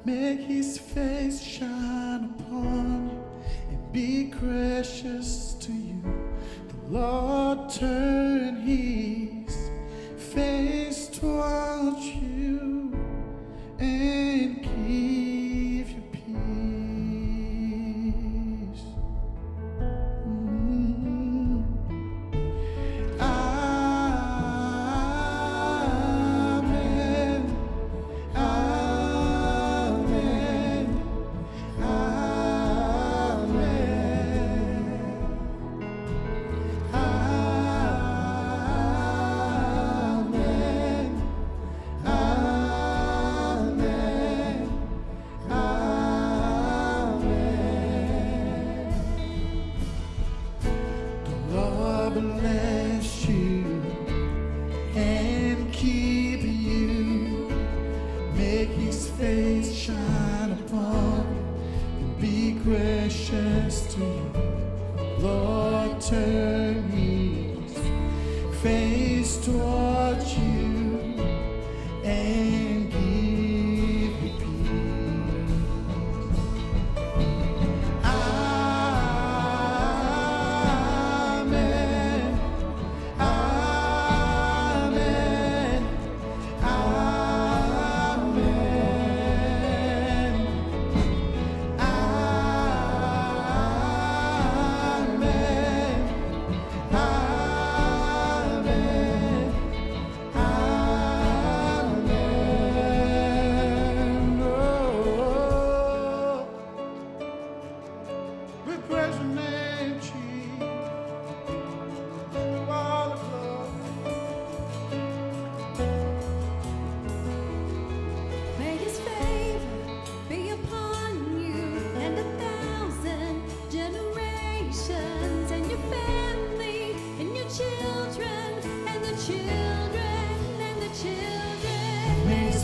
make his face shine upon you and be gracious to you. The Lord turn his face towards you and give you peace. Bless you and keep you, make his face shine upon you and be gracious to you. Lord, turn his face towards you and give you peace.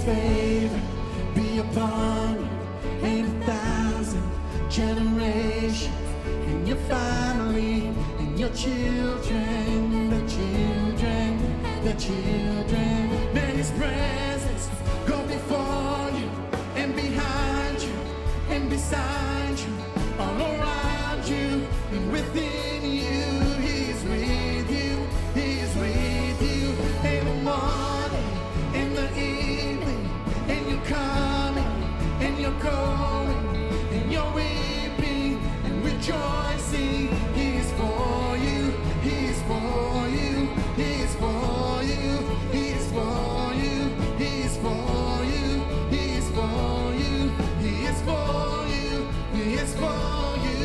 Favor be upon you and 1,000 generations, and your family, and your children, the children, the children. May his presence go before you, and behind you, and beside you, all around you, and within you. He's with you, he's with you, in the morning, in the evening, and you're coming, and you're going, and you're weeping, and rejoicing. He's for you, he's for you, he's for you, he's for you, he's for you, he's for you, he is for you, he is for you.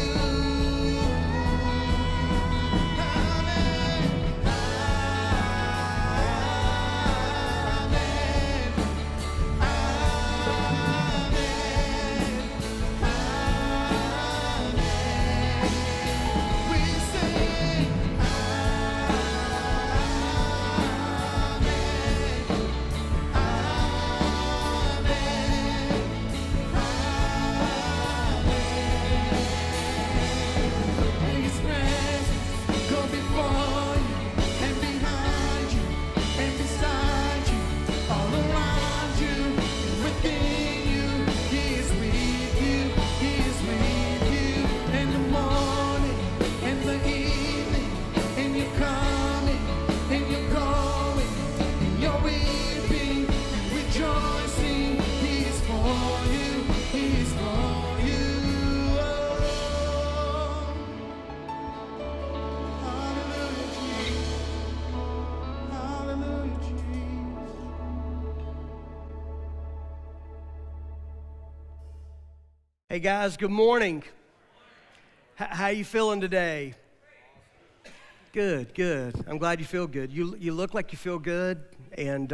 Hey guys, good morning. How you feeling today? Good, good. I'm glad you feel good. You look like you feel good, and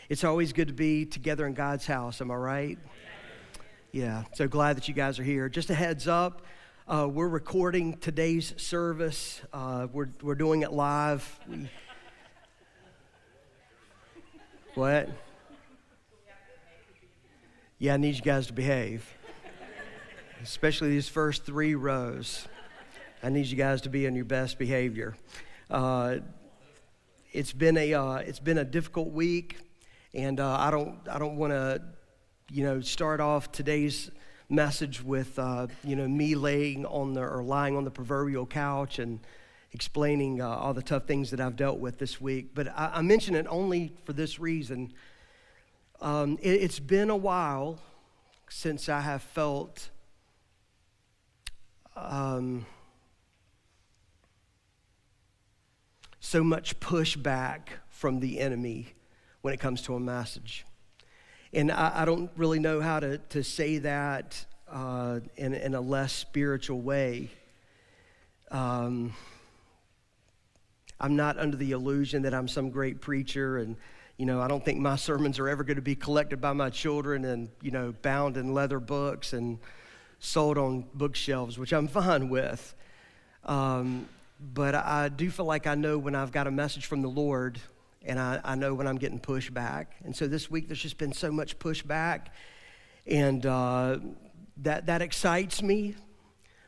it's always good to be together in God's house. Am I right? Yeah. So glad that you guys are here. Just a heads up, we're recording today's service. We're doing it live. What? Yeah, I need you guys to behave. Especially these first 3 rows. I need you guys to be on your best behavior. It's been a difficult week, and I don't want to start off today's message with, me lying on the proverbial couch and explaining all the tough things that I've dealt with this week. But I mention it only for this reason. It's been a while since I have felt so much pushback from the enemy when it comes to a message. And I don't really know how to say that in a less spiritual way. I'm not under the illusion that I'm some great preacher, and I don't think my sermons are ever going to be collected by my children and bound in leather books and sold on bookshelves, which I'm fine with. But I do feel like I know when I've got a message from the Lord, and I know when I'm getting pushed back. And so this week there's just been so much pushback, and that excites me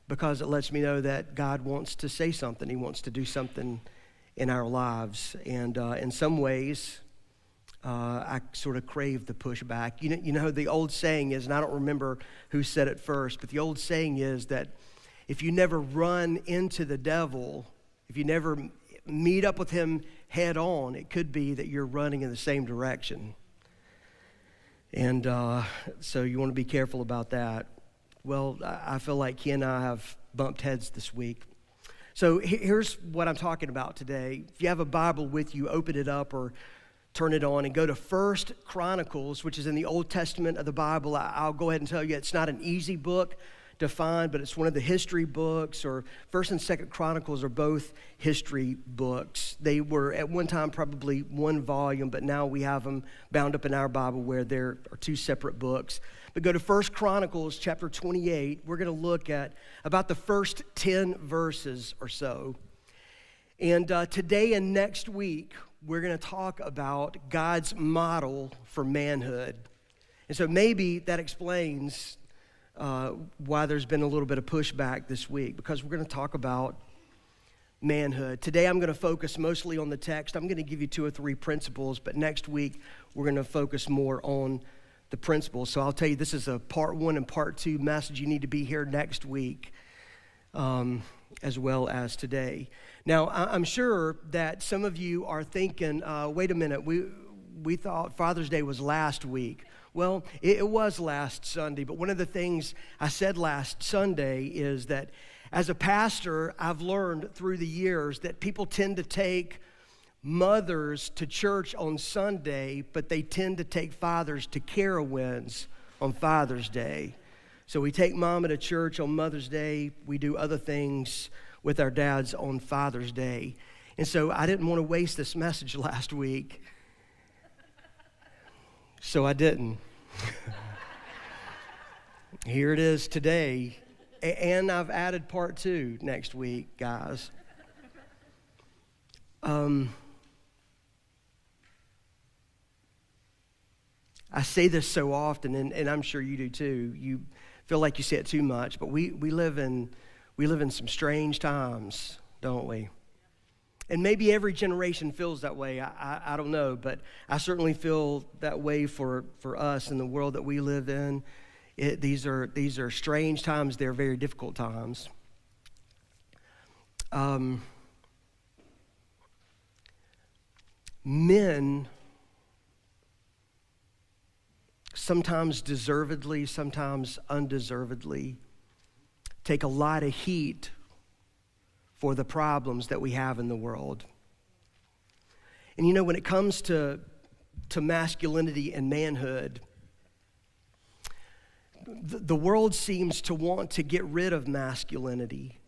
because it lets me know that God wants to say something. He wants to do something in our lives. And in some ways, I sort of crave the pushback. You know, the old saying is, and I don't remember who said it first, but the old saying is that if you never run into the devil, if you never meet up with him head on, it could be that you're running in the same direction. And so you want to be careful about that. Well, I feel like he and I have bumped heads this week. So here's what I'm talking about today. If you have a Bible with you, open it up or turn it on and go to 1 Chronicles, which is in the Old Testament of the Bible. I'll go ahead and tell you it's not an easy book to find, but it's one of the history books. Or 1 and 2 Chronicles are both history books. They were at one time probably one volume, but now we have them bound up in our Bible where there are two separate books. But go to 1 Chronicles chapter 28. We're going to look at about the first 10 verses or so. And today and next week, we're going to talk about God's model for manhood. And so maybe that explains why there's been a little bit of pushback this week, because we're going to talk about manhood. Today I'm going to focus mostly on the text. I'm going to give you 2 or 3 principles, but next week we're going to focus more on the principles. So I'll tell you, this is a part 1 and part 2 message. You need to be here next week as well as today. Now, I'm sure that some of you are thinking, wait a minute, we thought Father's Day was last week. Well, it was last Sunday, but one of the things I said last Sunday is that as a pastor, I've learned through the years that people tend to take mothers to church on Sunday, but they tend to take fathers to Carowinds on Father's Day. So we take mama to church on Mother's Day. We do other things with our dads on Father's Day. And so I didn't want to waste this message last week. So I didn't. Here it is today. And I've added part 2 next week, guys. I say this so often, and I'm sure you do too. You feel like you say it too much, but we live in some strange times, don't we? And maybe every generation feels that way. I don't know, but I certainly feel that way for us in the world that we live in. These are strange times. They're very difficult times. Men, sometimes deservedly, sometimes undeservedly, take a lot of heat for the problems that we have in the world. And when it comes to masculinity and manhood, the world seems to want to get rid of masculinity,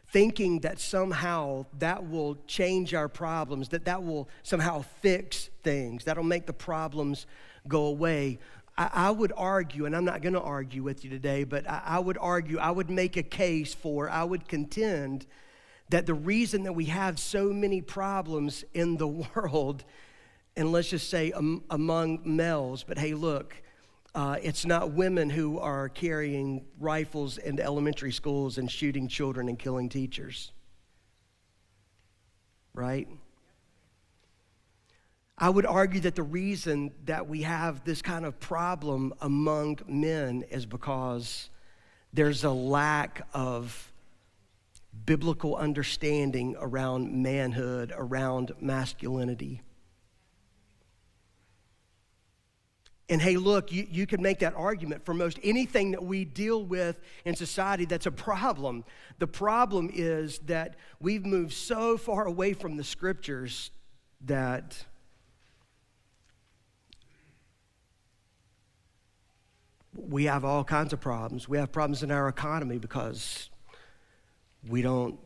thinking that somehow that will change our problems, that will somehow fix things, that'll make the problems go away. I would argue, and I'm not going to argue with you today, but I would argue, I would make a case I would contend that the reason that we have so many problems in the world, and let's just say among males, but hey, look, it's not women who are carrying rifles into elementary schools and shooting children and killing teachers, right? I would argue that the reason that we have this kind of problem among men is because there's a lack of biblical understanding around manhood, around masculinity. And hey, look, you can make that argument for most anything that we deal with in society that's a problem. The problem is that we've moved so far away from the scriptures that we have all kinds of problems. We have problems in our economy because we don't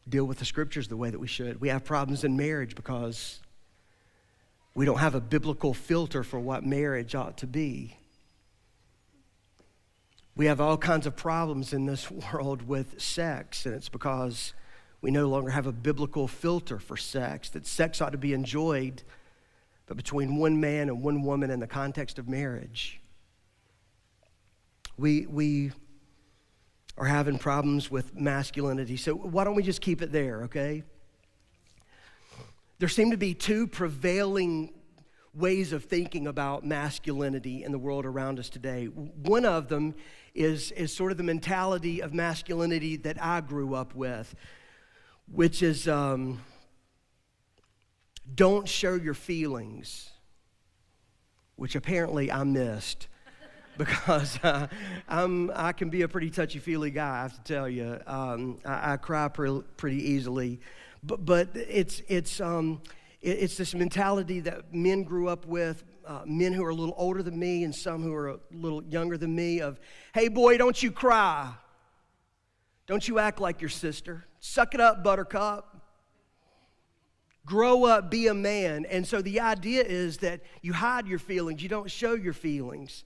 deal with the scriptures the way that we should. We have problems in marriage because we don't have a biblical filter for what marriage ought to be. We have all kinds of problems in this world with sex, and it's because we no longer have a biblical filter for sex, that sex ought to be enjoyed, but between one man and one woman in the context of marriage. We are having problems with masculinity. So why don't we just keep it there, okay? There seem to be two prevailing ways of thinking about masculinity in the world around us today. One of them is sort of the mentality of masculinity that I grew up with, which is don't show your feelings, which apparently I missed. Because I can be a pretty touchy-feely guy, I have to tell you. I cry pretty easily, but it's this mentality that men grew up with, men who are a little older than me and some who are a little younger than me. Of, hey boy, don't you cry, don't you act like your sister, suck it up, buttercup. Grow up, be a man. And so the idea is that you hide your feelings, you don't show your feelings.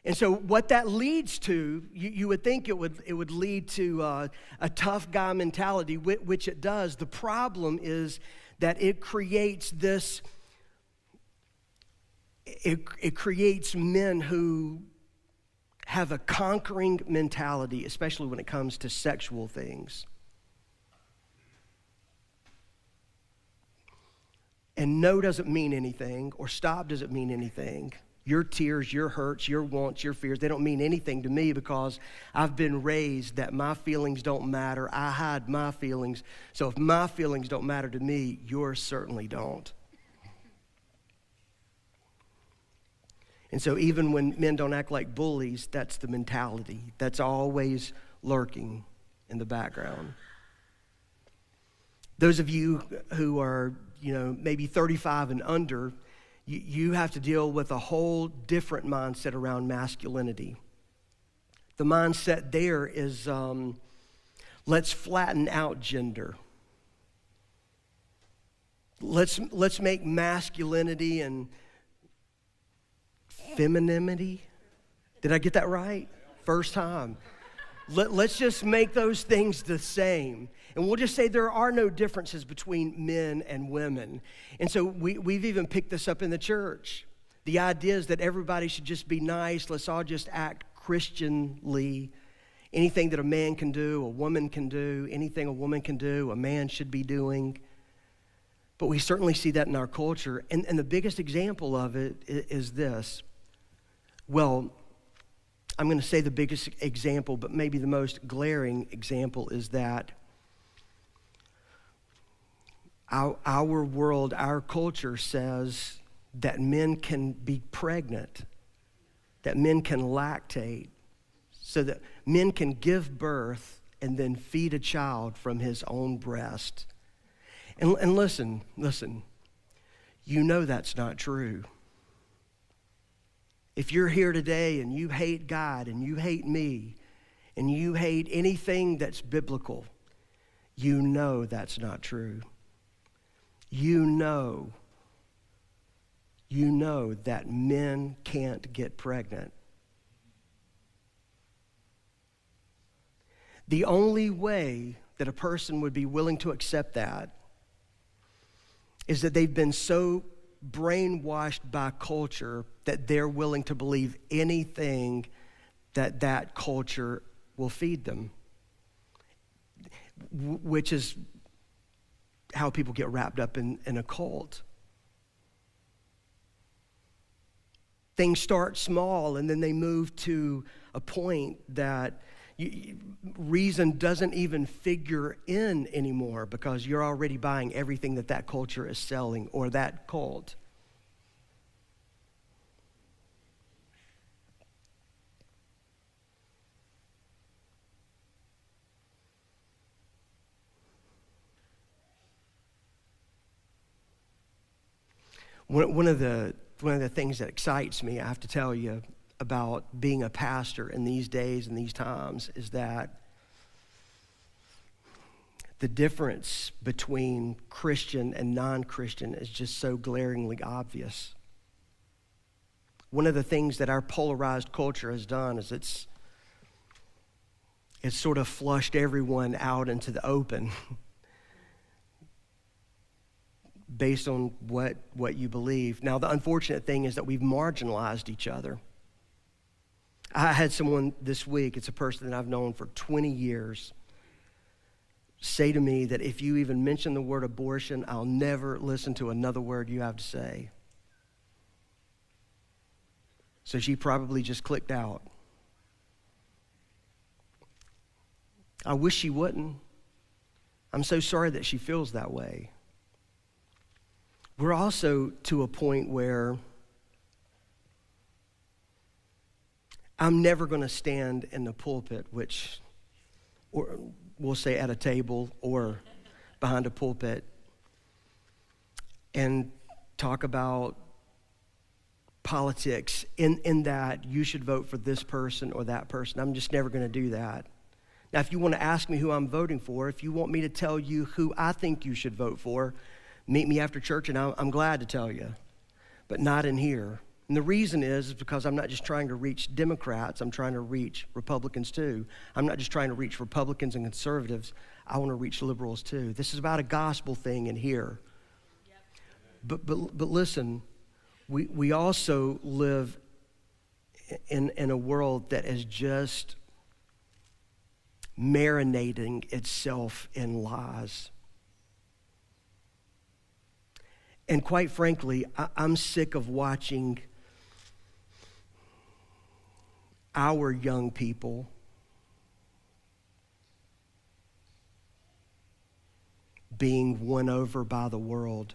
And so what that leads to, you would think it would lead to a tough guy mentality, which it does. The problem is that it creates this, it creates men who have a conquering mentality, especially when it comes to sexual things. And no doesn't mean anything, or stop doesn't mean anything. Your tears, your hurts, your wants, your fears, they don't mean anything to me because I've been raised that my feelings don't matter. I hide my feelings. So if my feelings don't matter to me, yours certainly don't. And so even when men don't act like bullies, that's the mentality. That's always lurking in the background. Those of you who are, maybe 35 and under, you have to deal with a whole different mindset around masculinity. The mindset there is, let's flatten out gender. Let's make masculinity and femininity. Did I get that right? First time. Let's just make those things the same. And we'll just say there are no differences between men and women. And so we've even picked this up in the church. The idea is that everybody should just be nice. Let's all just act Christianly. Anything that a man can do, a woman can do. Anything a woman can do, a man should be doing. But we certainly see that in our culture. And the biggest example of it is this. Well, I'm going to say the biggest example, but maybe the most glaring example is that our world, our culture says that men can be pregnant, that men can lactate, so that men can give birth and then feed a child from his own breast. And listen, you know that's not true. If you're here today and you hate God and you hate me and you hate anything that's biblical, you know that's not true. You know that men can't get pregnant. The only way that a person would be willing to accept that is that they've been so brainwashed by culture that they're willing to believe anything that culture will feed them, which is how people get wrapped up in a cult. things start small and then they move to a point that reason doesn't even figure in anymore because you're already buying everything that culture is selling or that cult. One of the things that excites me, I have to tell you, about being a pastor in these days and these times is that the difference between Christian and non-Christian is just so glaringly obvious. One of the things that our polarized culture has done is it's sort of flushed everyone out into the open based on what you believe. Now, the unfortunate thing is that we've marginalized each other. I had someone this week, it's a person that I've known for 20 years, say to me that if you even mention the word abortion, I'll never listen to another word you have to say. So she probably just clicked out. I wish she wouldn't. I'm so sorry that she feels that way. We're also to a point where I'm never going to stand in the pulpit, or we'll say at a table or behind a pulpit, and talk about politics in that you should vote for this person or that person. I'm just never going to do that. Now, if you want to ask me who I'm voting for, if you want me to tell you who I think you should vote for, meet me after church and I'm glad to tell you, but not in here. And the reason is because I'm not just trying to reach Democrats, I'm trying to reach Republicans too. I'm not just trying to reach Republicans and conservatives, I want to reach liberals too. This is about a gospel thing in here. Yep. But listen, we also live in a world that is just marinating itself in lies. And quite frankly, I'm sick of watching our young people being won over by the world.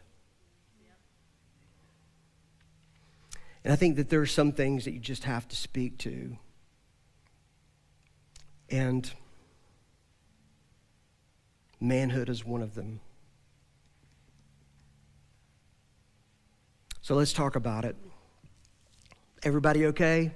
And I think that there are some things that you just have to speak to. And manhood is one of them. So let's talk about it. Everybody okay?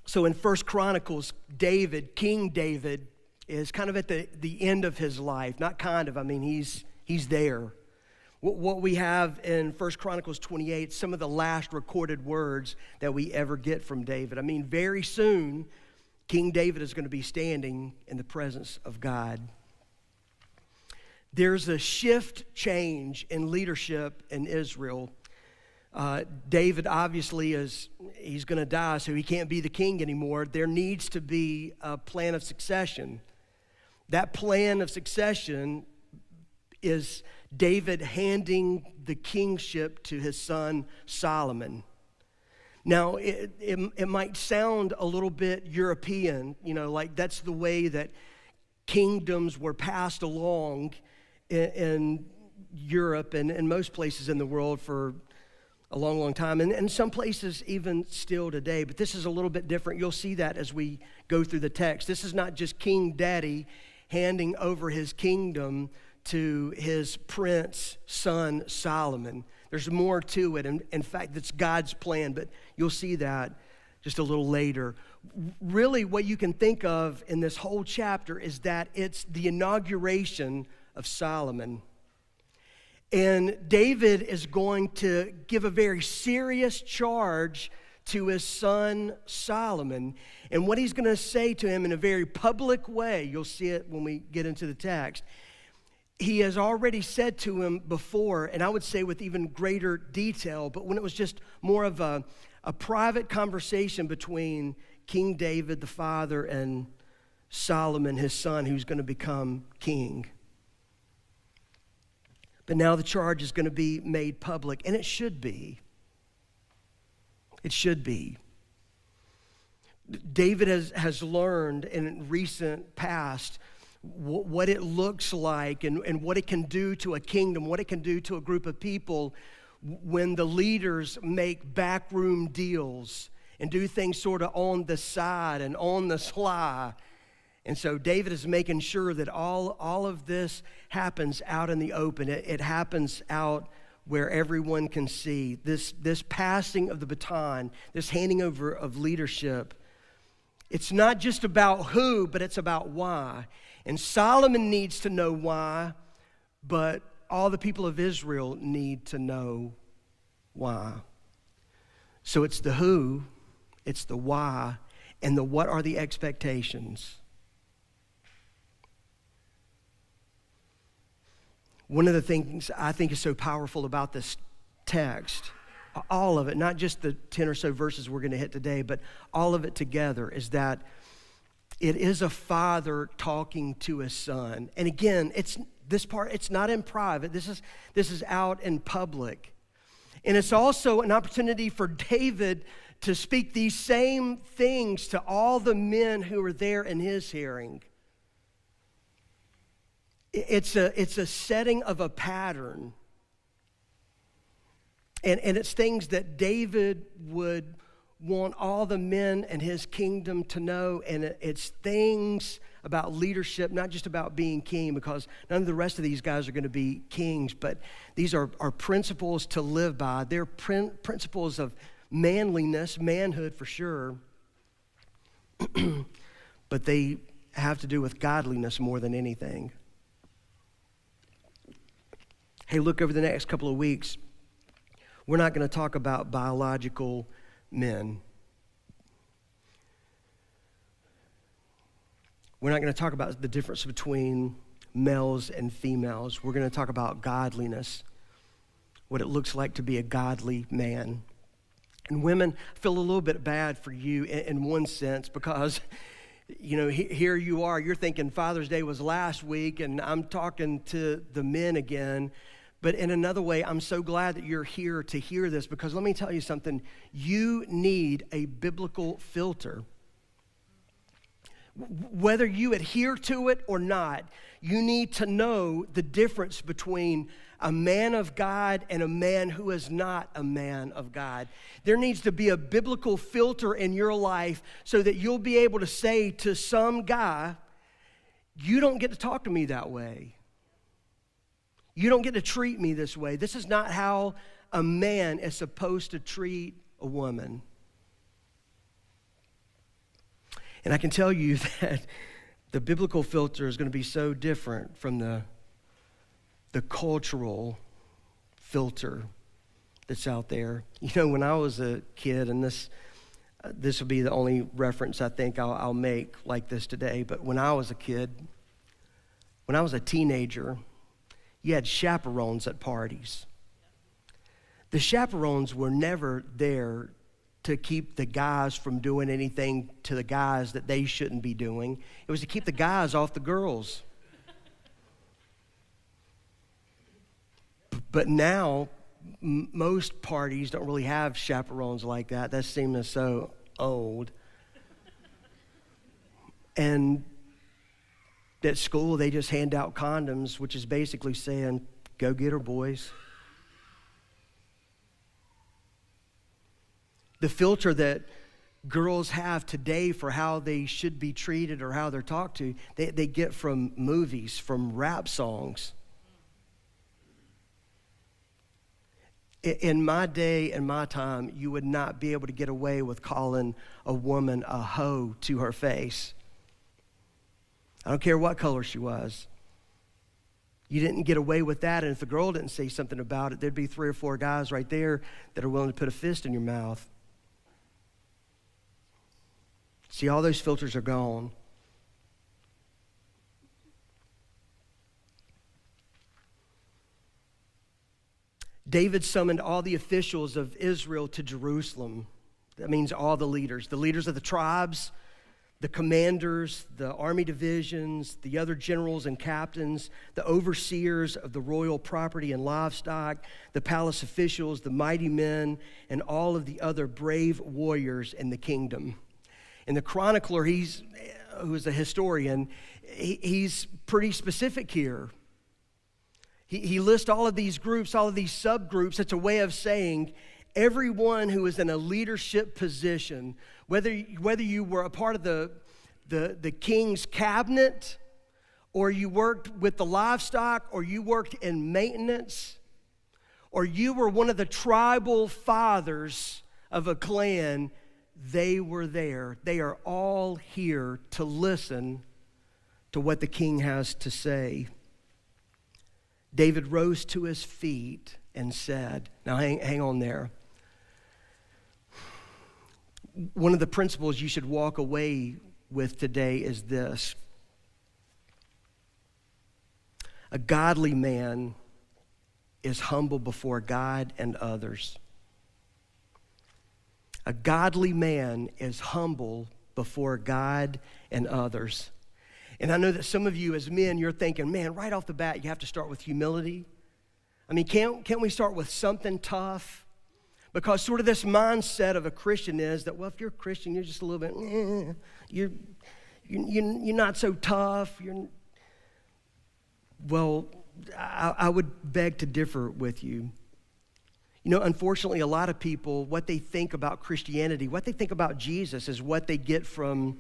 So in 1 Chronicles, King David, is kind of at the end of his life. Not kind of, I mean, he's there. What we have in 1 Chronicles 28, some of the last recorded words that we ever get from David. I mean, very soon, King David is going to be standing in the presence of God. There's a change in leadership in Israel. David obviously he's going to die, so he can't be the king anymore. There needs to be a plan of succession. That plan of succession is David handing the kingship to his son Solomon. Now, it might sound a little bit European, like that's the way that kingdoms were passed along in Europe and in most places in the world for a long, long time, and some places even still today. But this is a little bit different. You'll see that as we go through the text. This is not just King Daddy handing over his kingdom to his prince son Solomon. There's more to it. And in fact, it's God's plan, but you'll see that just a little later. Really, what you can think of in this whole chapter is that it's the inauguration of Solomon. And David is going to give a very serious charge to his son Solomon. And what he's going to say to him in a very public way, you'll see it when we get into the text, he has already said to him before, and I would say with even greater detail, but when it was just more of a private conversation between King David, the father, and Solomon, his son, who's going to become king. But now the charge is going to be made public, and it should be. It should be. David has learned in recent past what it looks like and what it can do to a kingdom, what it can do to a group of people when the leaders make backroom deals and do things sort of on the side and on the sly. And so David is making sure that all of this happens out in the open. It happens out where everyone can see. This passing of the baton, this handing over of leadership, it's not just about who, but it's about why. And Solomon needs to know why, but all the people of Israel need to know why. So it's the who, it's the why, and the what are the expectations. One of the things I think is so powerful about this text, all of it, not just the 10 or so verses we're going to hit today, but all of it together, is that it is a father talking to his son. And again, it's not in private. This is out in public. And it's also an opportunity for David to speak these same things to all the men who are there in his hearing. It's a setting of a pattern. And it's things that David would want all the men in his kingdom to know. And it's things about leadership, not just about being king, because none of the rest of these guys are going to be kings, but these are principles to live by. They're principles of manliness, manhood for sure, but they have to do with godliness more than anything. Hey, look, over the next couple of weeks, we're not going to talk about biological men. We're not going to talk about the difference between males and females. We're going to talk about godliness, what it looks like to be a godly man. And women, I feel a little bit bad for you in one sense, because here you are, you're thinking Father's Day was last week, and I'm talking to the men again. But in another way, I'm so glad that you're here to hear this, because let me tell you something. You need a biblical filter. Whether you adhere to it or not, you need to know the difference between a man of God and a man who is not a man of God. There needs to be a biblical filter in your life so that you'll be able to say to some guy, you don't get to talk to me that way. You don't get to treat me this way. This is not how a man is supposed to treat a woman. And I can tell you that the biblical filter is going to be so different from the cultural filter that's out there. When I was a kid, and this will be the only reference I think I'll make like this today, but when I was a kid, when I was a teenager, you had chaperones at parties. The chaperones were never there to keep the guys from doing anything to the guys that they shouldn't be doing. It was to keep the guys off the girls. But now, most parties don't really have chaperones like that. That seems so old. And at school, they just hand out condoms, which is basically saying, go get her, boys. The filter that girls have today for how they should be treated or how they're talked to, they get from movies, from rap songs. In my day and my time, you would not be able to get away with calling a woman a hoe to her face. I don't care what color she was. You didn't get away with that, and if the girl didn't say something about it, there'd be 3 or 4 guys right there that are willing to put a fist in your mouth. See, all those filters are gone. David summoned all the officials of Israel to Jerusalem. That means all the leaders of the tribes, the commanders, the army divisions, the other generals and captains, the overseers of the royal property and livestock, the palace officials, the mighty men, and all of the other brave warriors in the kingdom. And the chronicler, who is a historian, he's pretty specific here. He lists all of these groups, all of these subgroups. It's a way of saying everyone who is in a leadership position, whether you were a part of the king's cabinet, or you worked with the livestock, or you worked in maintenance, or you were one of the tribal fathers of a clan, they were there. They are all here to listen to what the king has to say. David rose to his feet and said, now hang on there. One of the principles you should walk away with today is this. A godly man is humble before God and others. A godly man is humble before God and others. And I know that some of you as men, you're thinking, man, right off the bat, you have to start with humility. I mean, can't we start with something tough? Because sort of this mindset of a Christian is that, well, if you're a Christian, you're just a little bit, you're not so tough. Well, I would beg to differ with you. You know, unfortunately, a lot of people, what they think about Christianity, what they think about Jesus is what they get from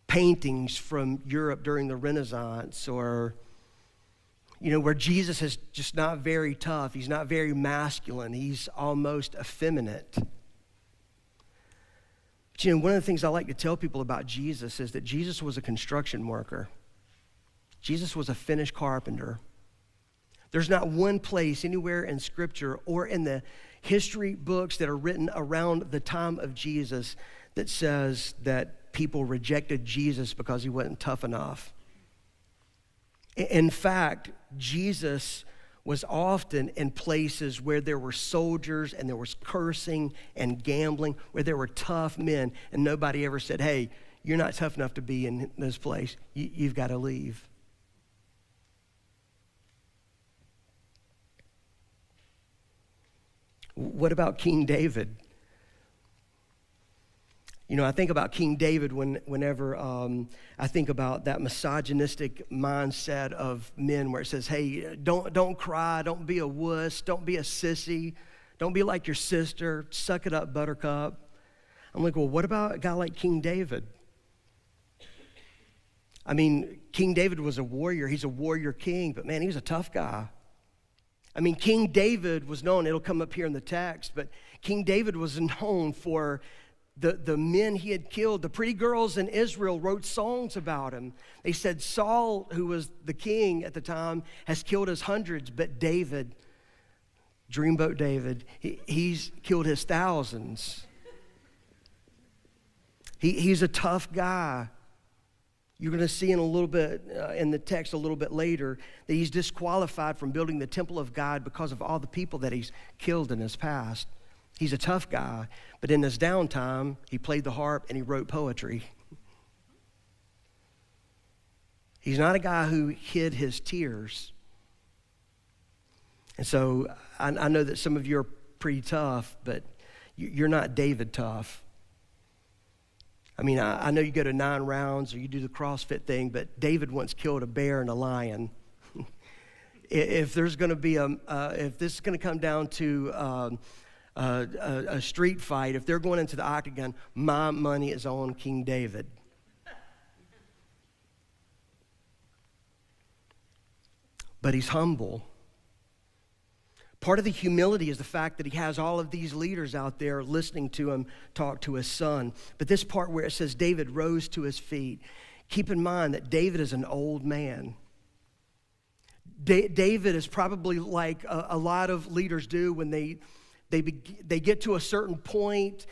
paintings from Europe during the Renaissance, or where Jesus is just not very tough. He's not very masculine. He's almost effeminate. But one of the things I like to tell people about Jesus is that Jesus was a construction worker. Jesus was a finished carpenter. There's not one place anywhere in Scripture or in the history books that are written around the time of Jesus that says that people rejected Jesus because he wasn't tough enough. In fact, Jesus was often in places where there were soldiers and there was cursing and gambling, where there were tough men, and nobody ever said, hey, you're not tough enough to be in this place. You've got to leave. What about King David? I think about King David whenever I think about that misogynistic mindset of men where it says, hey, don't cry, don't be a wuss, don't be a sissy, don't be like your sister, suck it up, buttercup. I'm like, well, what about a guy like King David? I mean, King David was a warrior. He's a warrior king, but man, he was a tough guy. I mean, King David was known, it'll come up here in the text, but King David was known for the men he had killed. The pretty girls in Israel wrote songs about him. They said Saul, who was the king at the time, has killed his hundreds, but David, Dreamboat David, he's killed his thousands. He's a tough guy. You're going to see in a little bit, in the text a little bit later, that he's disqualified from building the temple of God because of all the people that he's killed in his past. He's a tough guy, but in his downtime, he played the harp and he wrote poetry. He's not a guy who hid his tears. And so I know that some of you are pretty tough, but you're not David tough. I mean, I know you go to 9 rounds or you do the CrossFit thing, but David once killed a bear and a lion. If there's going to be if this is going to come down to a street fight, if they're going into the octagon, my money is on King David. But he's humble. Part of the humility is the fact that he has all of these leaders out there listening to him talk to his son. But this part where it says David rose to his feet, keep in mind that David is an old man. David is probably like a lot of leaders do when they get to a certain point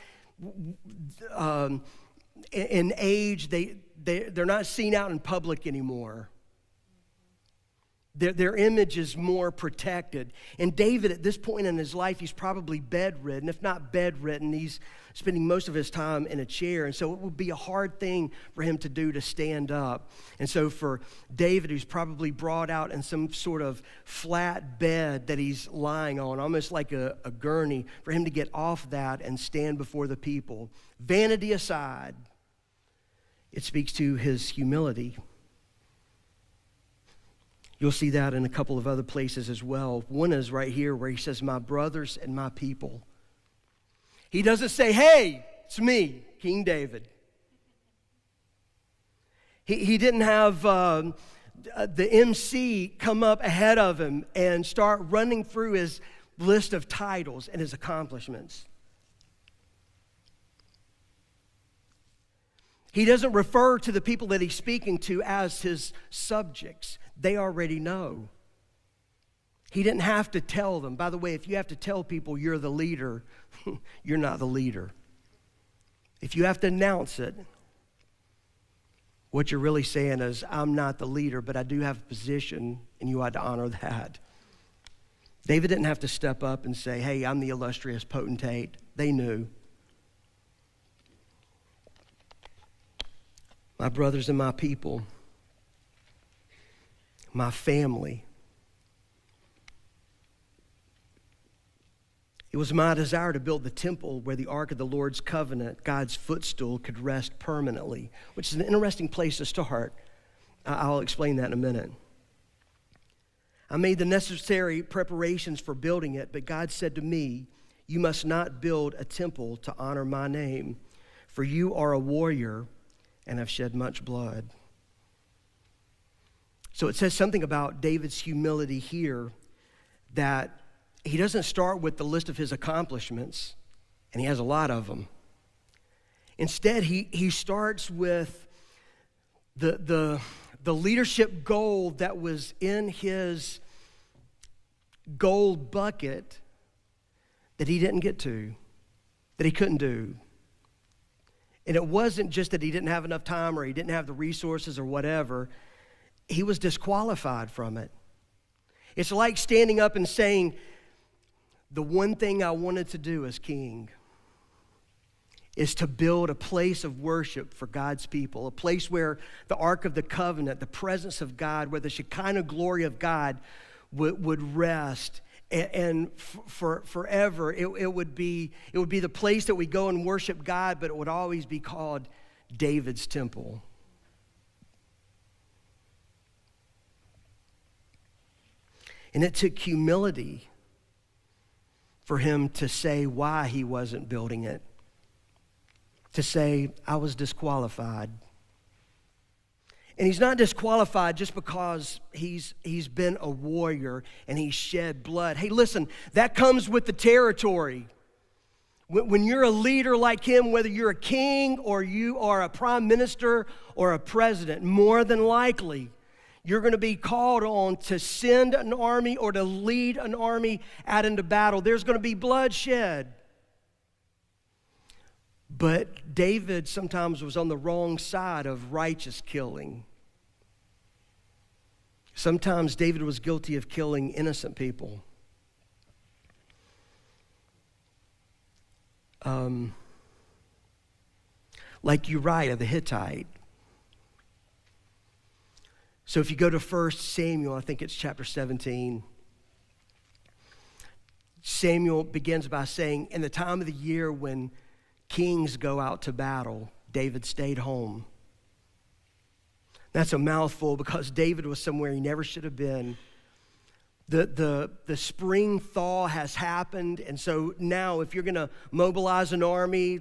in age. They're not seen out in public anymore. Their image is more protected. And David, at this point in his life, he's probably bedridden. If not bedridden, he's spending most of his time in a chair. And so it would be a hard thing for him to do to stand up. And so for David, who's probably brought out in some sort of flat bed that he's lying on, almost like a gurney, for him to get off that and stand before the people. Vanity aside, it speaks to his humility. You'll see that in a couple of other places as well. One is right here where he says, my brothers and my people. He doesn't say, hey, it's me, King David. He didn't have the MC come up ahead of him and start running through his list of titles and his accomplishments. He doesn't refer to the people that he's speaking to as his subjects. They already know. He didn't have to tell them. By the way, if you have to tell people you're the leader, you're not the leader. If you have to announce it, what you're really saying is, I'm not the leader, but I do have a position, and you ought to honor that. David didn't have to step up and say, hey, I'm the illustrious potentate. They knew. My brothers and my people, my family. It was my desire to build the temple where the Ark of the Lord's covenant, God's footstool, could rest permanently, which is an interesting place to start. I'll explain that in a minute. I made the necessary preparations for building it, but God said to me, you must not build a temple to honor my name, for you are a warrior and have shed much blood. So it says something about David's humility here, that he doesn't start with the list of his accomplishments, and he has a lot of them. Instead, he starts with the leadership goal that was in his gold bucket that he didn't get to, that he couldn't do. And it wasn't just that he didn't have enough time or he didn't have the resources or whatever. He was disqualified from it. It's like standing up and saying, the one thing I wanted to do as king is to build a place of worship for God's people, a place where the Ark of the Covenant, the presence of God, where the Shekinah glory of God would rest. And for forever, it would be the place that we go and worship God, but it would always be called David's temple. And it took humility for him to say why he wasn't building it. To say, I was disqualified. And he's not disqualified just because he's been a warrior and he's shed blood. Hey, listen, that comes with the territory. When you're a leader like him, whether you're a king or you are a prime minister or a president, more than likely, you're going to be called on to send an army or to lead an army out into battle. There's going to be bloodshed. But David sometimes was on the wrong side of righteous killing. Sometimes David was guilty of killing innocent people. Like Uriah the Hittite. So if you go to 1 Samuel, I think it's chapter 17, Samuel begins by saying, in the time of the year when kings go out to battle, David stayed home. That's a mouthful because David was somewhere he never should have been. The spring thaw has happened, and so now if you're going to mobilize an army,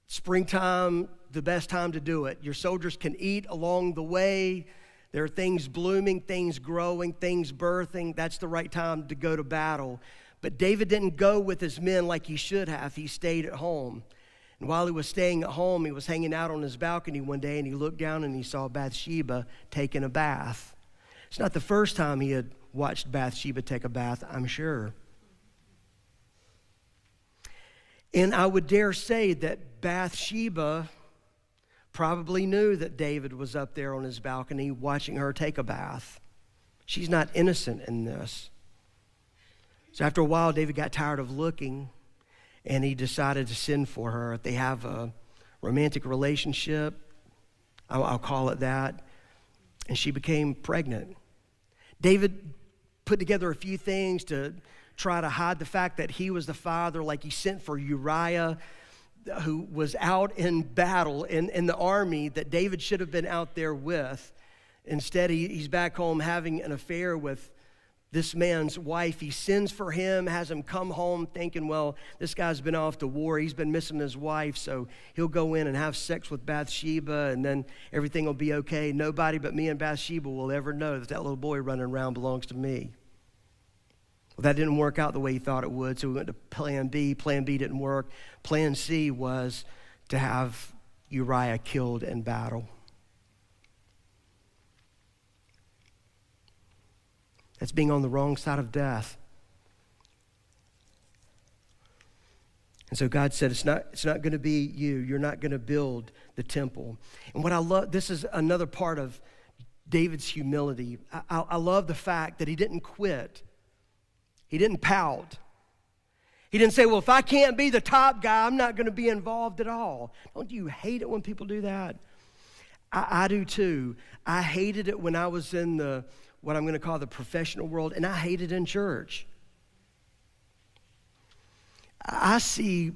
springtime, the best time to do it. Your soldiers can eat along the way. There are things blooming, things growing, things birthing. That's the right time to go to battle. But David didn't go with his men like he should have. He stayed at home. And while he was staying at home, he was hanging out on his balcony one day, and he looked down and he saw Bathsheba taking a bath. It's not the first time he had watched Bathsheba take a bath, I'm sure. And I would dare say that Bathsheba probably knew that David was up there on his balcony watching her take a bath. She's not innocent in this. So after a while, David got tired of looking, and he decided to send for her. They have a romantic relationship, I'll call it that, and she became pregnant. David put together a few things to try to hide the fact that he was the father, like he sent for Uriah, who was out in battle in the army that David should have been out there with. Instead, he's back home having an affair with this man's wife. He sends for him, has him come home thinking, well, this guy's been off to war. He's been missing his wife, so he'll go in and have sex with Bathsheba, and then everything will be okay. Nobody but me and Bathsheba will ever know that little boy running around belongs to me. Well, that didn't work out the way he thought it would, so we went to plan B. Plan B didn't work. Plan C was to have Uriah killed in battle. That's being on the wrong side of death. And so God said, it's not going to be you. You're not going to build the temple. And what I love, this is another part of David's humility. I love the fact that he didn't quit. He didn't pout. He didn't say, well, if I can't be the top guy, I'm not going to be involved at all. Don't you hate it when people do that? I do too. I hated it when I was in what I'm going to call the professional world, and I hate it in church. I see,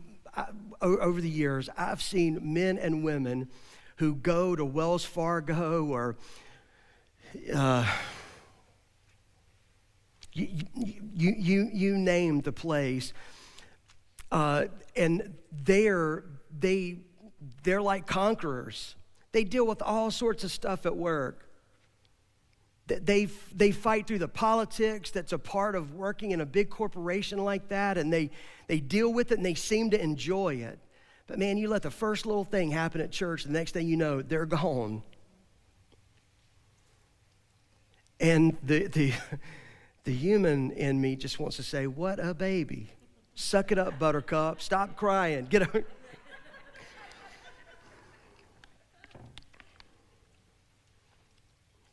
over the years, I've seen men and women who go to Wells Fargo or you name the place, and they're like conquerors. They deal with all sorts of stuff at work. They fight through the politics that's a part of working in a big corporation like that, and they deal with it, and they seem to enjoy it. But man, you let the first little thing happen at church, the next thing you know, they're gone. And the human in me just wants to say, what a baby. Suck it up, buttercup. Stop crying. Get over.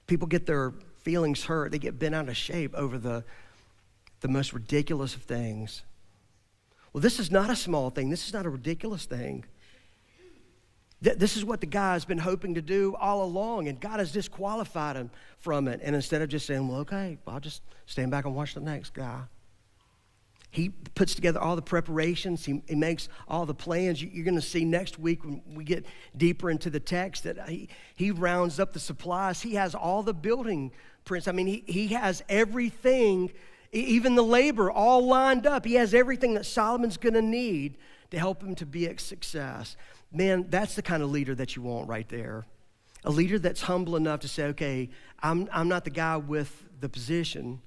People get their feelings hurt. They get bent out of shape over the most ridiculous of things. Well, this is not a small thing. This is not a ridiculous thing. This is what the guy has been hoping to do all along, and God has disqualified him from it. And instead of just saying, well, okay, I'll just stand back and watch the next guy. He puts together all the preparations. He makes all the plans. You're going to see next week when we get deeper into the text that he rounds up the supplies. He has all the building prints. I mean, he has everything, even the labor, all lined up. He has everything that Solomon's going to need to help him to be a success. Man, that's the kind of leader that you want right there. A leader that's humble enough to say, okay, I'm not the guy with the position.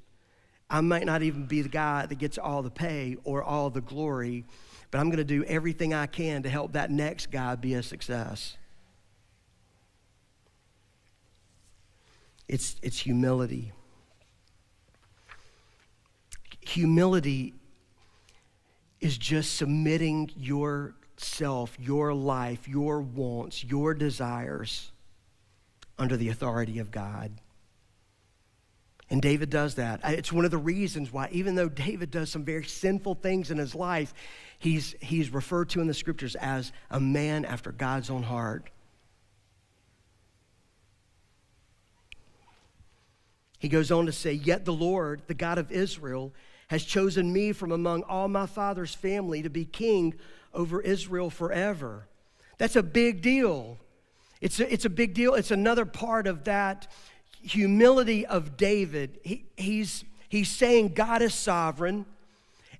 I might not even be the guy that gets all the pay or all the glory, but I'm going to do everything I can to help that next guy be a success. It's humility. Humility is just submitting yourself, your life, your wants, your desires under the authority of God. And David does that. It's one of the reasons why, even though David does some very sinful things in his life, he's referred to in the scriptures as a man after God's own heart. He goes on to say, yet the Lord, the God of Israel, has chosen me from among all my father's family to be king over Israel forever. That's a big deal. It's a big deal. It's another part of that humility of David. He's saying God is sovereign,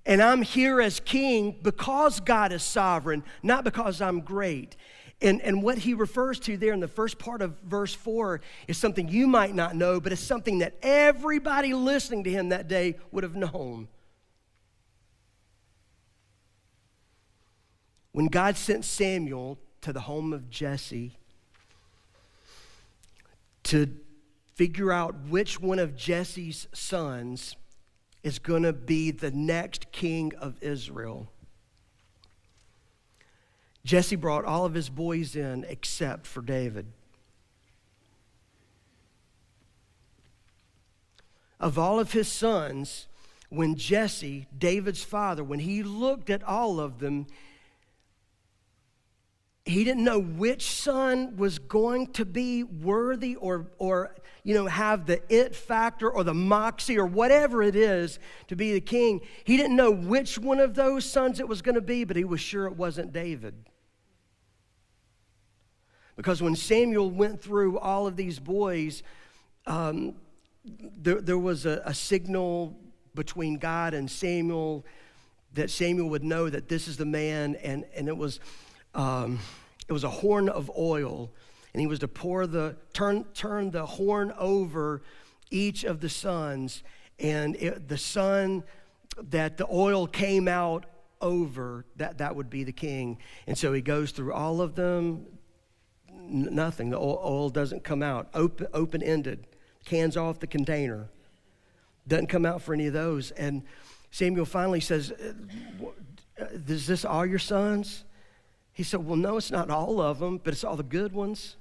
and I'm here as king because God is sovereign, not because I'm great. And what he refers to there in the first part of verse 4 is something you might not know, but it's something that everybody listening to him that day would have known. When God sent Samuel to the home of Jesse to figure out which one of Jesse's sons is going to be the next king of Israel, Jesse brought all of his boys in except for David. of all of his sons, when Jesse, David's father, when he looked at all of them, he didn't know which son was going to be worthy or have the it factor or the moxie or whatever it is to be the king. He didn't know which one of those sons it was going to be, but he was sure it wasn't David. Because when Samuel went through all of these boys, there was a signal between God and Samuel that Samuel would know that this is the man, and it was a horn of oil, and he was to turn the horn over each of the sons, and the son that the oil came out over, that would be the king. And so he goes through all of them. Nothing. The oil doesn't come out. Open-ended. Cans off the container. Doesn't come out for any of those. And Samuel finally says, is this all your sons? He said, well, no, it's not all of them, but it's all the good ones.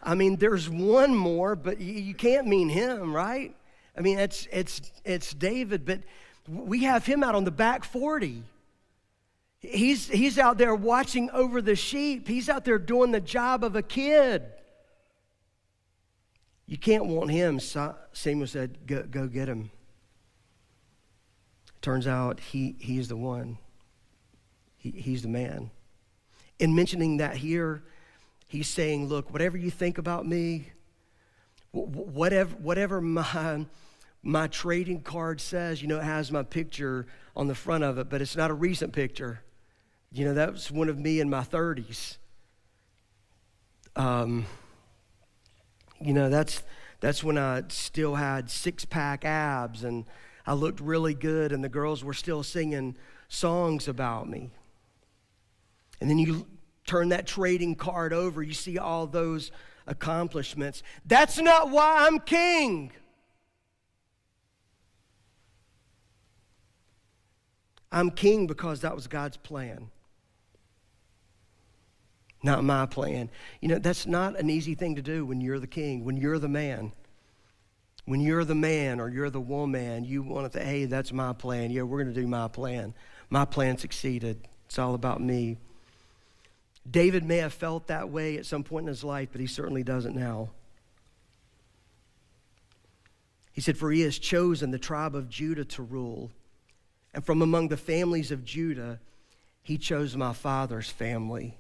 I mean, there's one more, but you can't mean him, right? I mean, it's David, but we have him out on the back 40. He's out there watching over the sheep. He's out there doing the job of a kid. You can't want him. Samuel said, go get him. Turns out he's the one. He's the man. In mentioning that here, he's saying, look, whatever you think about me, whatever my trading card says, it has my picture on the front of it, but it's not a recent picture. That was one of me in my 30s. That's when I still had six-pack abs, and I looked really good, and the girls were still singing songs about me. And then you turn that trading card over, you see all those accomplishments. That's not why I'm king. I'm king because that was God's plan. Not my plan. That's not an easy thing to do when you're the king, when you're the man. When you're the man or you're the woman, you want to say, hey, that's my plan. Yeah, we're going to do my plan. My plan succeeded. It's all about me. David may have felt that way at some point in his life, but he certainly doesn't now. He said, for he has chosen the tribe of Judah to rule. And from among the families of Judah, he chose my father's family.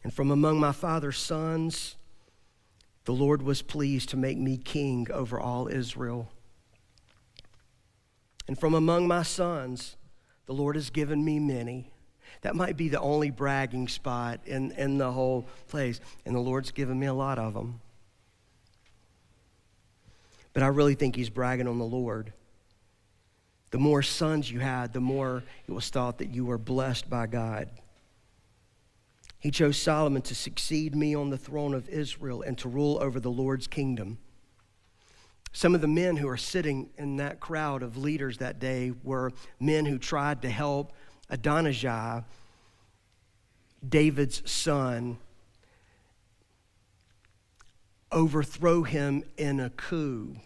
And from among my father's sons, the Lord was pleased to make me king over all Israel. And from among my sons, the Lord has given me many. That might be the only bragging spot in the whole place. And the Lord's given me a lot of them. But I really think he's bragging on the Lord. The more sons you had, the more it was thought that you were blessed by God. He chose Solomon to succeed me on the throne of Israel and to rule over the Lord's kingdom. Some of the men who are sitting in that crowd of leaders that day were men who tried to help Adonijah, David's son, overthrow him in a coup.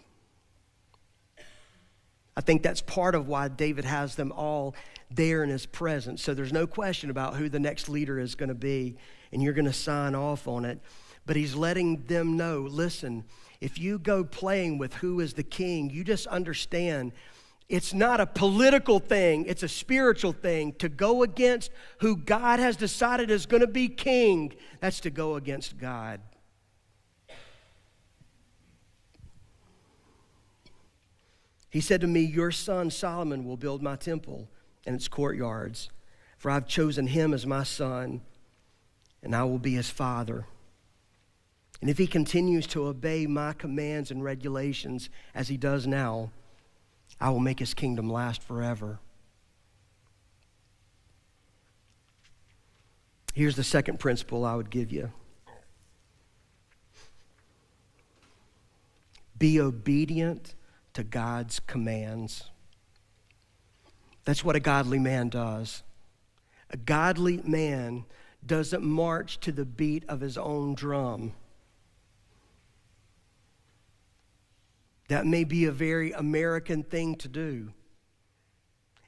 I think that's part of why David has them all there in his presence. So there's no question about who the next leader is going to be, and you're going to sign off on it. But he's letting them know, listen, if you go playing with who is the king, you just understand it's not a political thing, it's a spiritual thing. To go against who God has decided is going to be king, that's to go against God. He said to me, your son Solomon will build my temple and its courtyards, for I've chosen him as my son, and I will be his father. And if he continues to obey my commands and regulations as he does now, I will make his kingdom last forever. Here's the second principle I would give you. Be obedient to God's commands. That's what a godly man does. A godly man doesn't march to the beat of his own drum. That may be a very American thing to do.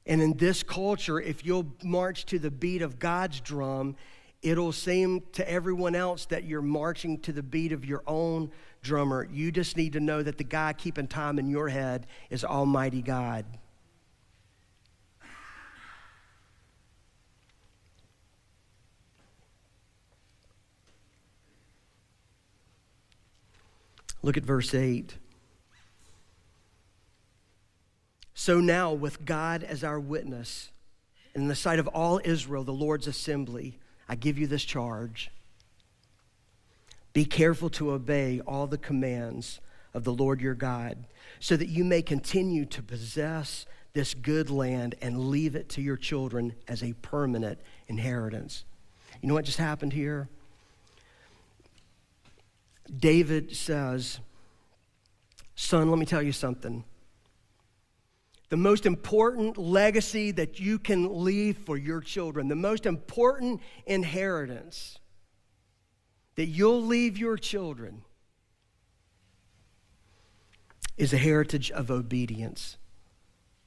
And in this culture, if you'll march to the beat of God's drum, it'll seem to everyone else that you're marching to the beat of your own drummer. You just need to know that the guy keeping time in your head is Almighty God. Look at verse 8. So now, with God as our witness, and in the sight of all Israel, the Lord's assembly, I give you this charge. Be careful to obey all the commands of the Lord your God, so that you may continue to possess this good land and leave it to your children as a permanent inheritance. You know what just happened here? David says, son, let me tell you something. The most important legacy that you can leave for your children, the most important inheritance that you'll leave your children is a heritage of obedience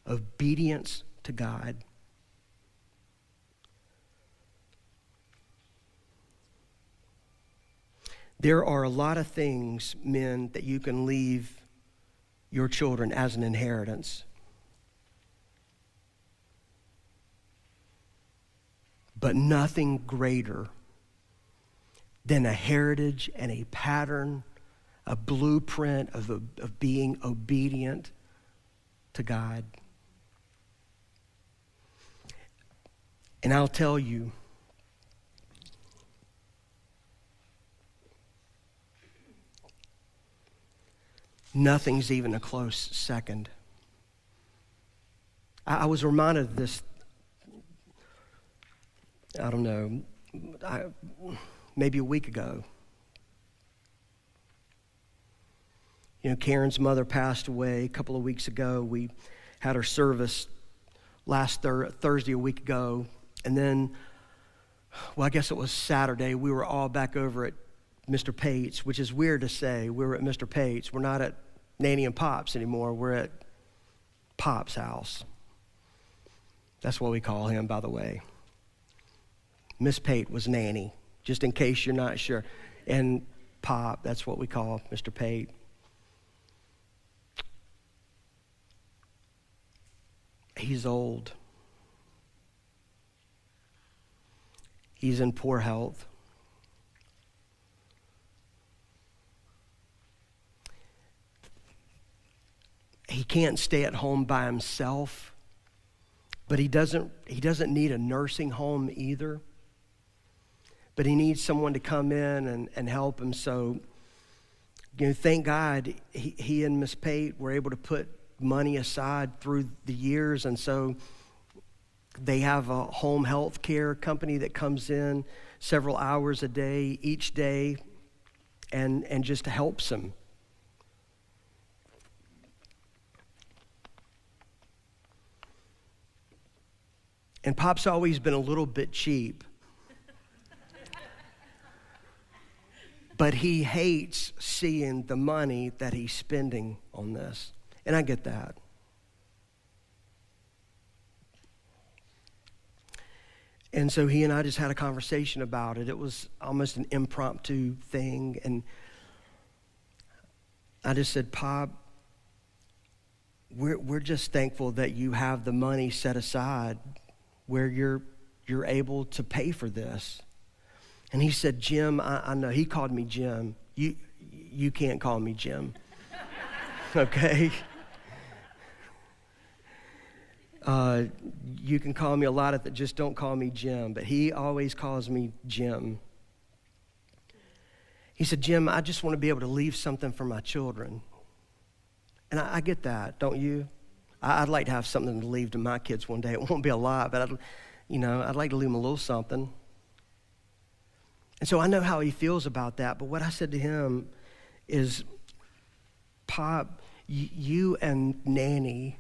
to God. There are a lot of things, men, that you can leave your children as an inheritance. But nothing greater than a heritage and a pattern, a blueprint of being obedient to God. And I'll tell you, nothing's even a close second. I was reminded of this, I don't know, maybe a week ago. You know, Karen's mother passed away a couple of weeks ago. We had her service last Thursday a week ago. And then, well, I guess it was Saturday, we were all back over at Mr. Pate's, which is weird to say. We were at Mr. Pate's. We're not at Nanny and Pop's anymore. We're at Pop's house. That's what we call him, by the way. Miss Pate was Nanny, just in case you're not sure. And Pop, that's what we call Mr. Pate. He's old. He's in poor health. He can't stay at home by himself, but he doesn't need a nursing home either. But he needs someone to come in and help him. So, you know, thank God he and Miss Pate were able to put money aside through the years, and so they have a home health care company that comes in several hours a day, each day, and just helps him. And Pop's always been a little bit cheap. But he hates seeing the money that he's spending on this. And I get that. And so he and I just had a conversation about it. It was almost an impromptu thing. And I just said, Pop, we're just thankful that you have the money set aside where you're able to pay for this. And he said, Jim, I know. He called me Jim. You can't call me Jim. Okay? You can call me a lot of that, just don't call me Jim. But he always calls me Jim. He said, Jim, I just want to be able to leave something for my children. And I get that, don't you? I'd like to have something to leave to my kids one day. It won't be a lot, but I'd like to leave them a little something. And so I know how he feels about that. But what I said to him is, Pop, you and Nanny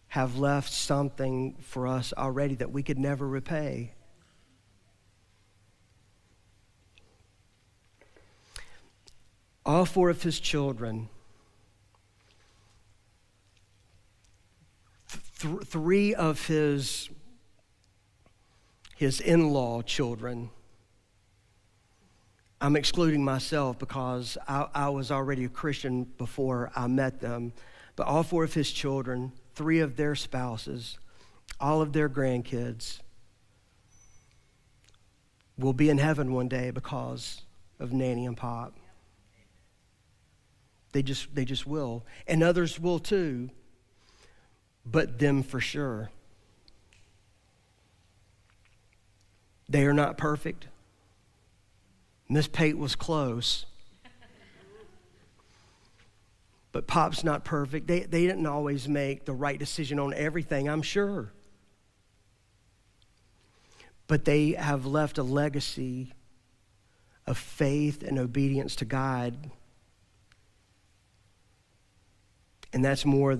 have left something for us already that we could never repay. All four of his children Three of his in-law children, I'm excluding myself because I was already a Christian before I met them, but all four of his children, three of their spouses, all of their grandkids will be in heaven one day because of Nanny and Pop. They just will. And others will too, but them for sure. They are not perfect. Miss Pate was close. But Pop's not perfect. They didn't always make the right decision on everything, I'm sure. But they have left a legacy of faith and obedience to God. And that's more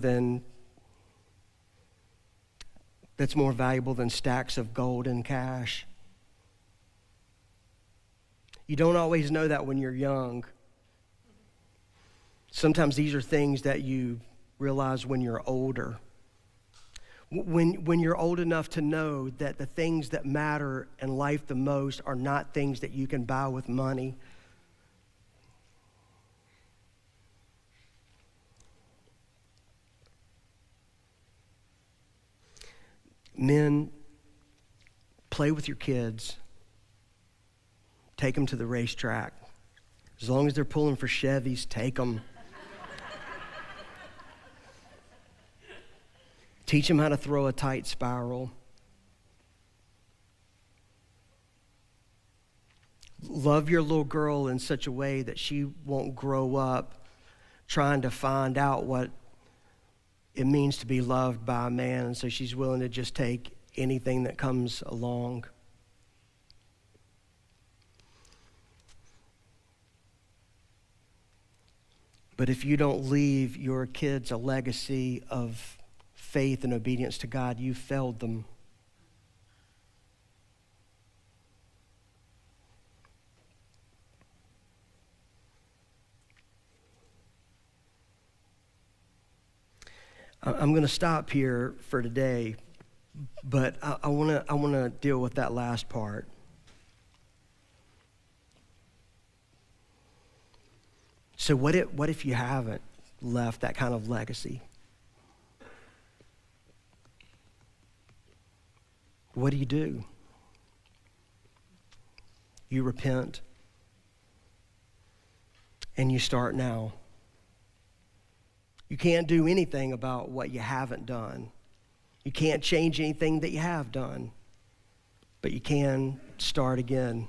valuable than stacks of gold and cash. You don't always know that when you're young. Sometimes these are things that you realize when you're older. When you're old enough to know that the things that matter in life the most are not things that you can buy with money. Men, play with your kids. Take them to the racetrack. As long as they're pulling for Chevys, take them. Teach them how to throw a tight spiral. Love your little girl in such a way that she won't grow up trying to find out what it means to be loved by a man, and so she's willing to just take anything that comes along. But if you don't leave your kids a legacy of faith and obedience to God, you failed them. I'm going to stop here for today, but I want to deal with that last part. So what if you haven't left that kind of legacy? What do? You repent, and you start now. You can't do anything about what you haven't done. You can't change anything that you have done, but you can start again.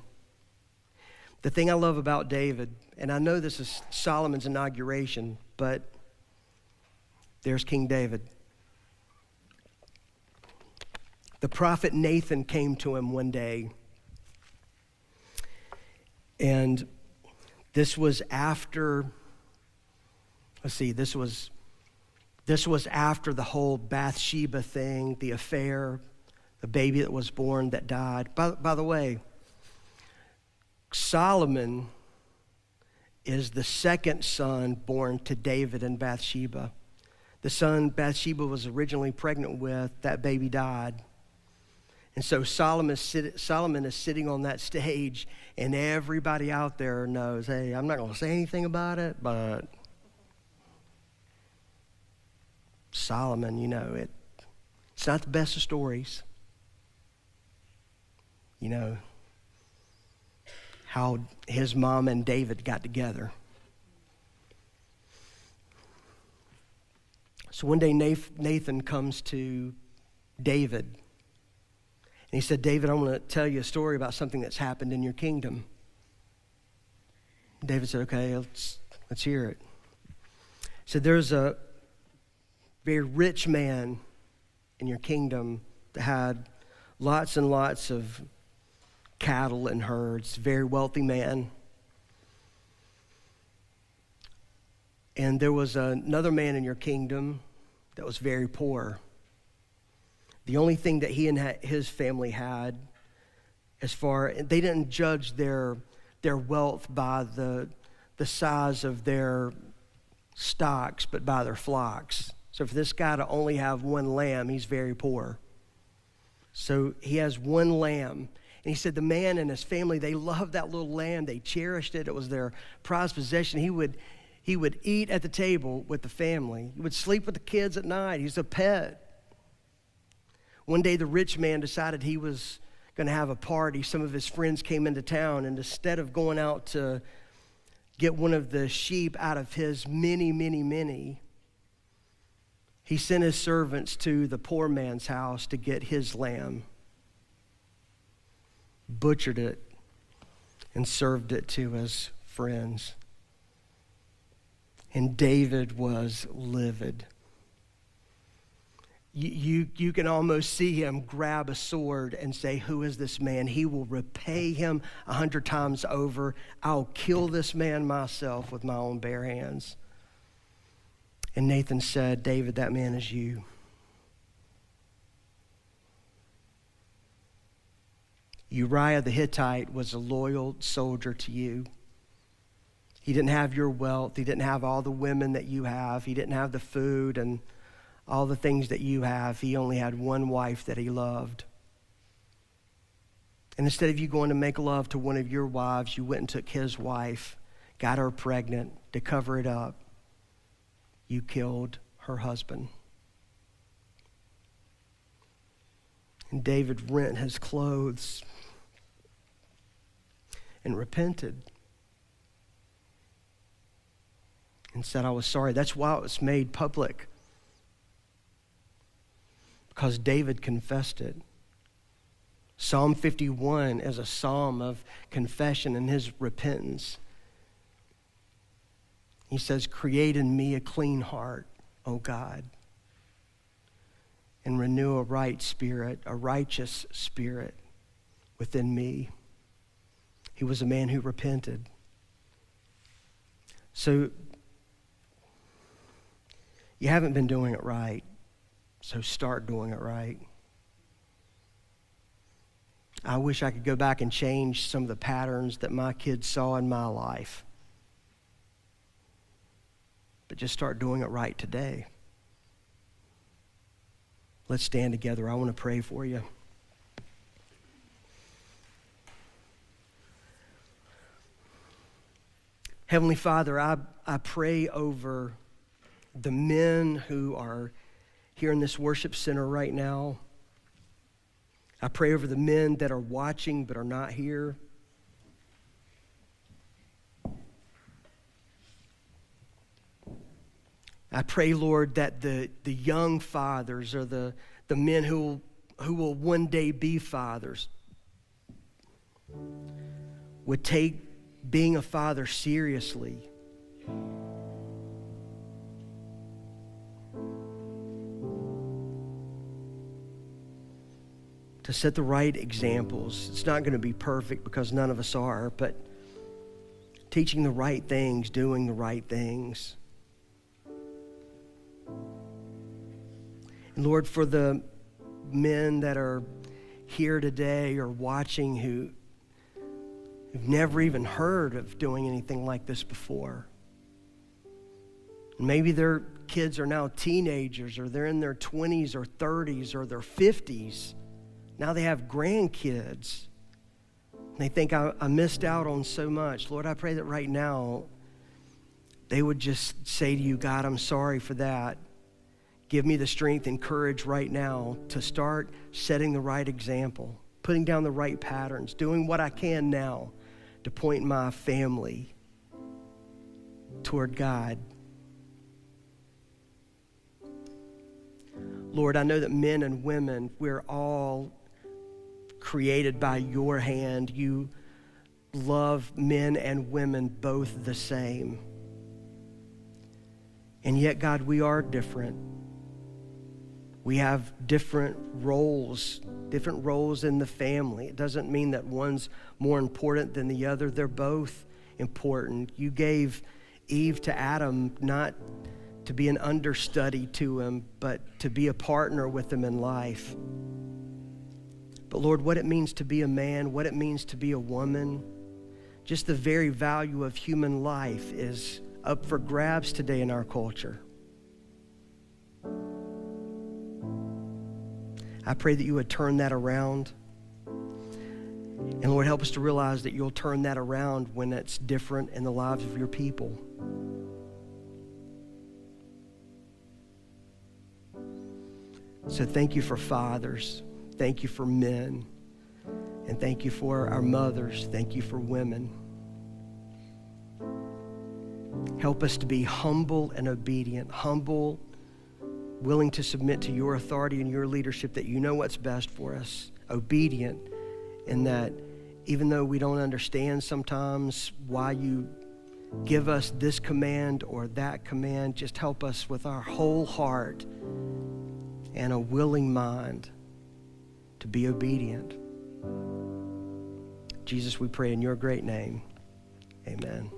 The thing I love about David, and I know this is Solomon's inauguration, but there's King David. The prophet Nathan came to him one day, and this was after, this was after the whole Bathsheba thing, the affair, the baby that was born that died. By the way, Solomon is the second son born to David and Bathsheba. The son Bathsheba was originally pregnant with, that baby died. And so Solomon is sitting on that stage, and everybody out there knows, hey, I'm not going to say anything about it, but Solomon, it's not the best of stories. How his mom and David got together. So one day Nathan comes to David, and he said, David, I want to tell you a story about something that's happened in your kingdom. David said, okay, let's hear it. He said, there's a very rich man in your kingdom that had lots and lots of cattle and herds, very wealthy man. And there was another man in your kingdom that was very poor. The only thing that he and his family had, they didn't judge their wealth by the size of their stocks, but by their flocks. So for this guy to only have one lamb, he's very poor. So he has one lamb. And he said the man and his family, they loved that little lamb. They cherished it. It was their prized possession. He would eat at the table with the family. He would sleep with the kids at night. He's a pet. One day the rich man decided he was going to have a party. Some of his friends came into town, and instead of going out to get one of the sheep out of his many, he sent his servants to the poor man's house to get his lamb, butchered it, and served it to his friends. And David was livid. You can almost see him grab a sword and say, who is this man? He will repay him 100 times over. I'll kill this man myself with my own bare hands. And Nathan said, David, that man is you. Uriah the Hittite was a loyal soldier to you. He didn't have your wealth. He didn't have all the women that you have. He didn't have the food and all the things that you have. He only had one wife that he loved. And instead of you going to make love to one of your wives, you went and took his wife, got her pregnant to cover it up. You killed her husband. And David rent his clothes and repented and said, I was sorry. That's why it was made public. Because David confessed it. Psalm 51 is a psalm of confession and his repentance. He says, create in me a clean heart, O God, and renew a right spirit, a righteous spirit within me. He was a man who repented. So you haven't been doing it right. So start doing it right. I wish I could go back and change some of the patterns that my kids saw in my life. But just start doing it right today. Let's stand together. I want to pray for you. Heavenly Father, I pray over the men who are here in this worship center right now. I pray over the men that are watching but are not here. I pray, Lord, that the young fathers or the men who will one day be fathers would take being a father seriously. To set the right examples. It's not going to be perfect because none of us are, but teaching the right things, doing the right things. And Lord, for the men that are here today or watching who've never even heard of doing anything like this before. Maybe their kids are now teenagers, or they're in their 20s or 30s or their 50s. Now they have grandkids. They think, I missed out on so much. Lord, I pray that right now they would just say to you, God, I'm sorry for that. Give me the strength and courage right now to start setting the right example, putting down the right patterns, doing what I can now to point my family toward God. Lord, I know that men and women, we're all created by your hand. You love men and women both the same. And yet, God, we are different. We have different roles in the family. It doesn't mean that one's more important than the other. They're both important. You gave Eve to Adam not to be an understudy to him, but to be a partner with him in life. But Lord, what it means to be a man, what it means to be a woman, just the very value of human life is up for grabs today in our culture. I pray that you would turn that around. And Lord, help us to realize that you'll turn that around when it's different in the lives of your people. So thank you for fathers. Thank you for men. And thank you for our mothers. Thank you for women. Help us to be humble and obedient. Humble, willing to submit to your authority and your leadership, that you know what's best for us. Obedient in that even though we don't understand sometimes why you give us this command or that command, just help us with our whole heart and a willing mind to be obedient. Jesus, we pray in your great name. Amen.